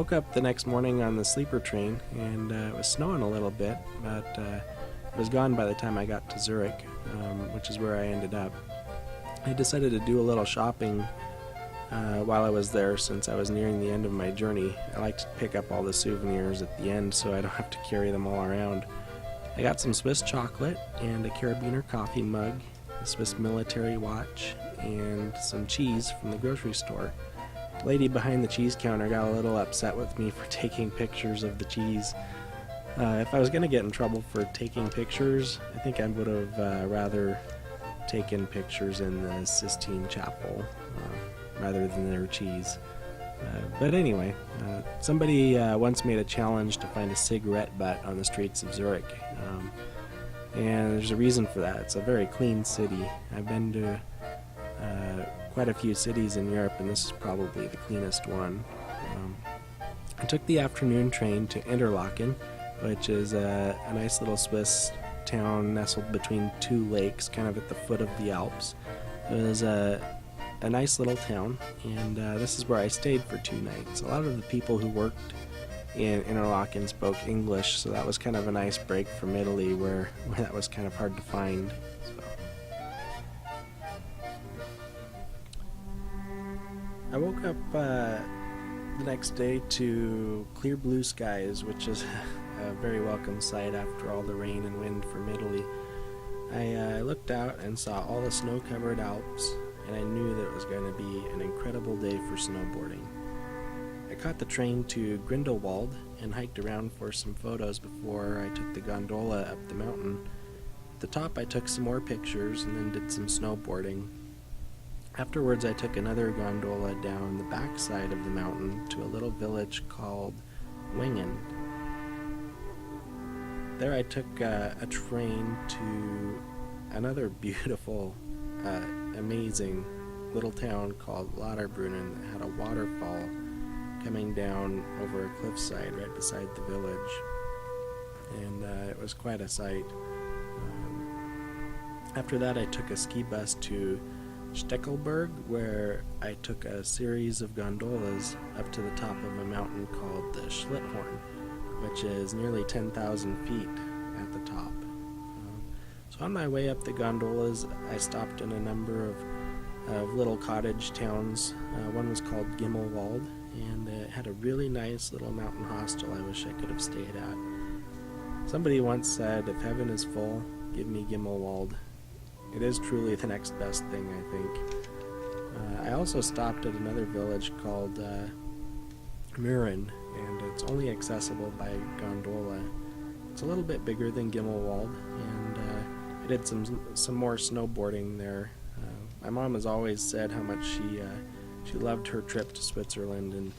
woke up the next morning on the sleeper train, and it was snowing a little bit, but it was gone by the time I got to Zurich, which is where I ended up. I decided to do a little shopping while I was there, since I was nearing the end of my journey. I like to pick up all the souvenirs at the end so I don't have to carry them all around. I got some Swiss chocolate and a carabiner coffee mug, a Swiss military watch, and some cheese from the grocery store. The lady behind the cheese counter got a little upset with me for taking pictures of the cheese. If I was going to get in trouble for taking pictures, I think I would have rather taken pictures in the Sistine Chapel rather than their cheese. But anyway, somebody once made a challenge to find a cigarette butt on the streets of Zurich. And there's a reason for that. It's a very clean city. I've been to quite a few cities in Europe, and this is probably the cleanest one. I took the afternoon train to Interlaken, which is a nice little Swiss town nestled between two lakes, kind of at the foot of the Alps. It was a nice little town, and this is where I stayed for 2 nights. A lot of the people who worked in Interlaken spoke English, so that was kind of a nice break from Italy, where that was kind of hard to find. So I woke up the next day to clear blue skies, which is a very welcome sight after all the rain and wind from Italy. I looked out and saw all the snow-covered Alps, and I knew that it was going to be an incredible day for snowboarding. I caught the train to Grindelwald and hiked around for some photos before I took the gondola up the mountain. At the top I took some more pictures and then did some snowboarding. Afterwards I took another gondola down the backside of the mountain to a little village called Wengen. There I took a train to another beautiful, amazing little town called Lauterbrunnen that had a waterfall coming down over a cliffside right beside the village, and it was quite a sight. After that I took a ski bus to Steckelberg, where I took a series of gondolas up to the top of a mountain called the Schlitthorn, which is nearly 10,000 feet at the top. So on my way up the gondolas, I stopped in a number of little cottage towns. One was called Gimmelwald, and it had a really nice little mountain hostel I wish I could have stayed at. Somebody once said, "If heaven is full, give me Gimmelwald." It is truly the next best thing, I think. I also stopped at another village called Murin, and it's only accessible by gondola. It's a little bit bigger than Gimmelwald, and I did some more snowboarding there. My mom has always said how much she loved her trip to Switzerland, and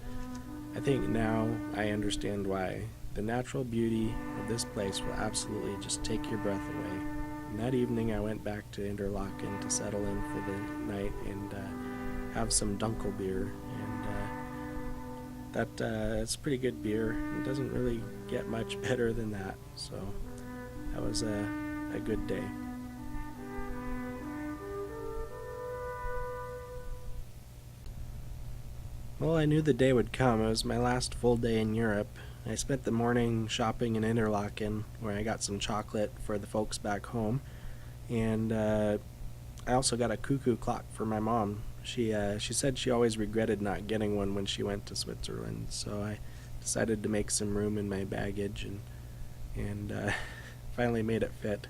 I think now I understand why. The natural beauty of this place will absolutely just take your breath away. And that evening I went back to Interlaken to settle in for the night and have some Dunkelbier, and it's pretty good beer. It doesn't really get much better than that, so that was a good day. Well, I knew the day would come. It was my last full day in Europe. I spent the morning shopping in Interlaken, where I got some chocolate for the folks back home, and I also got a cuckoo clock for my mom. She said she always regretted not getting one when she went to Switzerland, so I decided to make some room in my baggage and finally made it fit.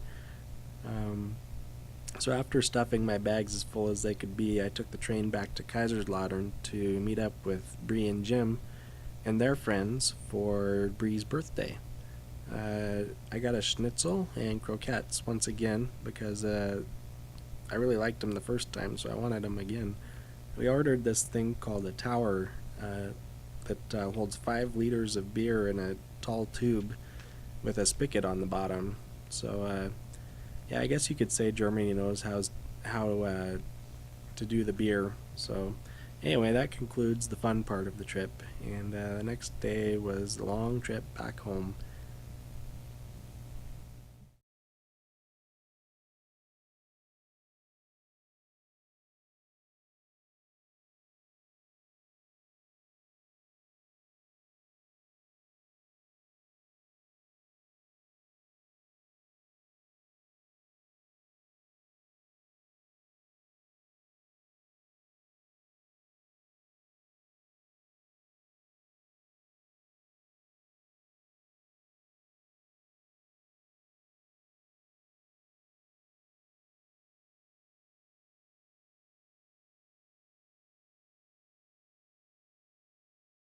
So after stuffing my bags as full as they could be, I took the train back to Kaiserslautern to meet up with Bree and Jim and their friends for Bree's birthday. I got a schnitzel and croquettes once again because I really liked them the first time, so I wanted them again. We ordered this thing called a tower that holds 5 liters of beer in a tall tube with a spigot on the bottom. So yeah, I guess you could say Germany knows how to do the beer. So anyway, that concludes the fun part of the trip, and the next day was the long trip back home.